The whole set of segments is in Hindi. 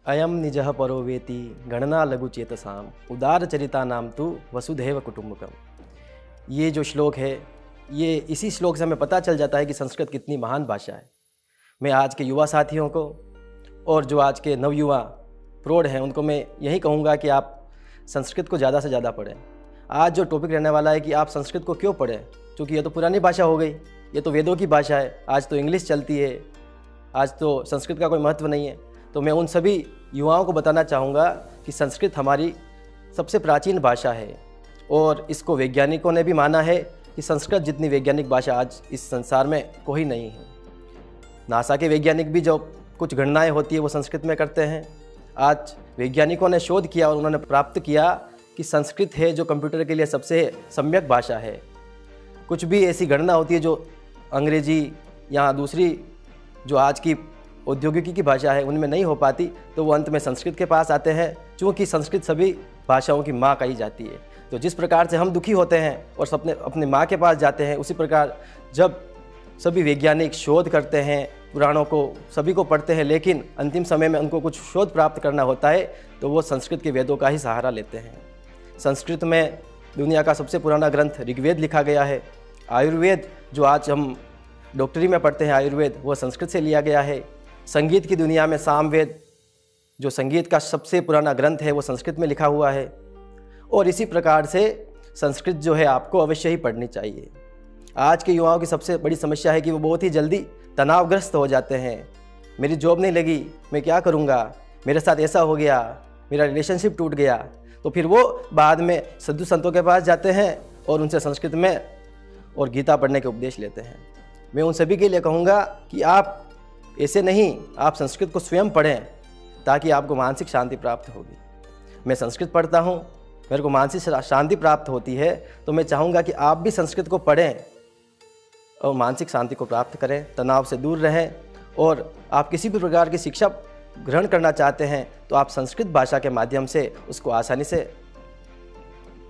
अयम निजः परो वेति गणना लघु चेतसाम उदार चरिता नाम तु वसुधैव कुटुम्बकम। ये जो श्लोक है, ये इसी श्लोक से हमें पता चल जाता है कि संस्कृत कितनी महान भाषा है। मैं आज के युवा साथियों को और जो आज के नवयुवा प्रौढ़ हैं उनको मैं यही कहूँगा कि आप संस्कृत को ज़्यादा से ज़्यादा पढ़ें। आज जो टॉपिक रहने वाला है कि आप संस्कृत को क्यों पढ़ें, क्योंकि ये तो पुरानी भाषा हो गई, ये तो वेदों की भाषा है। आज तो इंग्लिश चलती है, आज तो संस्कृत का कोई महत्व नहीं है। तो मैं उन सभी युवाओं को बताना चाहूँगा कि संस्कृत हमारी सबसे प्राचीन भाषा है और इसको वैज्ञानिकों ने भी माना है कि संस्कृत जितनी वैज्ञानिक भाषा आज इस संसार में कोई नहीं है। नासा के वैज्ञानिक भी जो कुछ गणनाएं होती है वो संस्कृत में करते हैं। आज वैज्ञानिकों ने शोध किया और उन्होंने प्राप्त किया कि संस्कृत है जो कंप्यूटर के लिए सबसे सम्यक भाषा है। कुछ भी ऐसी गणना होती है जो अंग्रेजी या दूसरी जो आज की औद्योगिकी की भाषा है उनमें नहीं हो पाती, तो वो अंत में संस्कृत के पास आते हैं, क्योंकि संस्कृत सभी भाषाओं की माँ कही जाती है। तो जिस प्रकार से हम दुखी होते हैं और अपने माँ के पास जाते हैं, उसी प्रकार जब सभी वैज्ञानिक शोध करते हैं, पुराणों को सभी को पढ़ते हैं, लेकिन अंतिम समय में उनको कुछ शोध प्राप्त करना होता है तो वो संस्कृत के वेदों का ही सहारा लेते हैं। संस्कृत में दुनिया का सबसे पुराना ग्रंथ ऋग्वेद लिखा गया है। आयुर्वेद जो आज हम डॉक्टरी में पढ़ते हैं, आयुर्वेद वो संस्कृत से लिया गया है। संगीत की दुनिया में सामवेद जो संगीत का सबसे पुराना ग्रंथ है वो संस्कृत में लिखा हुआ है। और इसी प्रकार से संस्कृत जो है आपको अवश्य ही पढ़नी चाहिए। आज के युवाओं की सबसे बड़ी समस्या है कि वो बहुत ही जल्दी तनावग्रस्त हो जाते हैं। मेरी जॉब नहीं लगी, मैं क्या करूँगा, मेरे साथ ऐसा हो गया, मेरा रिलेशनशिप टूट गया। तो फिर वो बाद में साधु संतों के पास जाते हैं और उनसे संस्कृत में और गीता पढ़ने के उपदेश लेते हैं। मैं उन सभी के लिए कहूँगा कि आप ऐसे नहीं, आप संस्कृत को स्वयं पढ़ें ताकि आपको मानसिक शांति प्राप्त होगी। मैं संस्कृत पढ़ता हूँ, मेरे को मानसिक शांति प्राप्त होती है, तो मैं चाहूँगा कि आप भी संस्कृत को पढ़ें और मानसिक शांति को प्राप्त करें, तनाव से दूर रहें। और आप किसी भी प्रकार की शिक्षा ग्रहण करना चाहते हैं तो आप संस्कृत भाषा के माध्यम से उसको आसानी से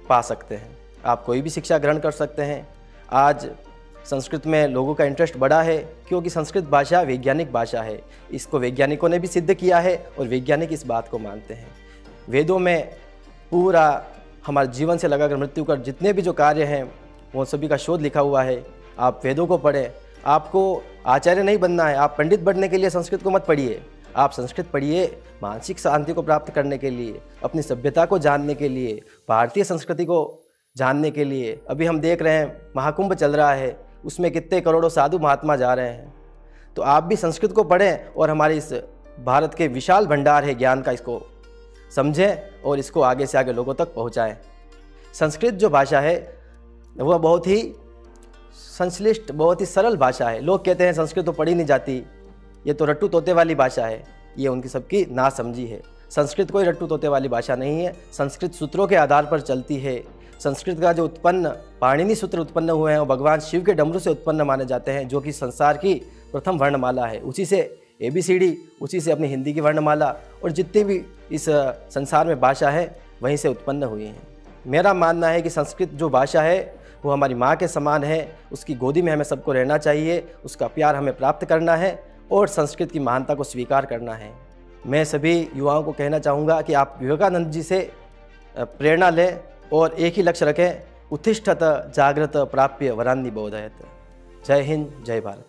पा सकते हैं। आप कोई भी शिक्षा ग्रहण कर सकते हैं। आज संस्कृत में लोगों का इंटरेस्ट बढ़ा है क्योंकि संस्कृत भाषा वैज्ञानिक भाषा है। इसको वैज्ञानिकों ने भी सिद्ध किया है और वैज्ञानिक इस बात को मानते हैं। वेदों में पूरा हमारे जीवन से लगाकर मृत्यु का जितने भी जो कार्य हैं वो सभी का शोध लिखा हुआ है। आप वेदों को पढ़ें। आपको आचार्य नहीं बनना है, आप पंडित बनने के लिए संस्कृत को मत पढ़िए। आप संस्कृत पढ़िए मानसिक शांति को प्राप्त करने के लिए, अपनी सभ्यता को जानने के लिए, भारतीय संस्कृति को जानने के लिए। अभी हम देख रहे हैं महाकुंभ चल रहा है, उसमें कितने करोड़ों साधु महात्मा जा रहे हैं। तो आप भी संस्कृत को पढ़ें और हमारे इस भारत के विशाल भंडार है ज्ञान का, इसको समझें और इसको आगे से आगे लोगों तक पहुंचाएं। संस्कृत जो भाषा है वह बहुत ही संश्लिष्ट, बहुत ही सरल भाषा है। लोग कहते हैं संस्कृत तो पढ़ी नहीं जाती, ये तो रट्टू तोते वाली भाषा है। ये उनकी सबकी नासमझी है। संस्कृत कोई रट्टू तोते वाली भाषा नहीं है। संस्कृत सूत्रों के आधार पर चलती है। संस्कृत का जो उत्पन्न पाणिनि सूत्र उत्पन्न हुए हैं वो भगवान शिव के डमरू से उत्पन्न माने जाते हैं, जो कि संसार की प्रथम वर्णमाला है। उसी से ABCD, उसी से अपनी हिंदी की वर्णमाला और जितनी भी इस संसार में भाषा है वहीं से उत्पन्न हुई हैं। मेरा मानना है कि संस्कृत जो भाषा है वो हमारी माँ के समान है। उसकी गोदी में हमें सबको रहना चाहिए, उसका प्यार हमें प्राप्त करना है और संस्कृत की महानता को स्वीकार करना है। मैं सभी युवाओं को कहना चाहूँगा कि आप विवेकानंद जी से प्रेरणा लें और एक ही लक्ष्य रखें, उत्तिष्ठत जागृत प्राप्य वरान्नि बोधयत। जय हिंद, जय भारत।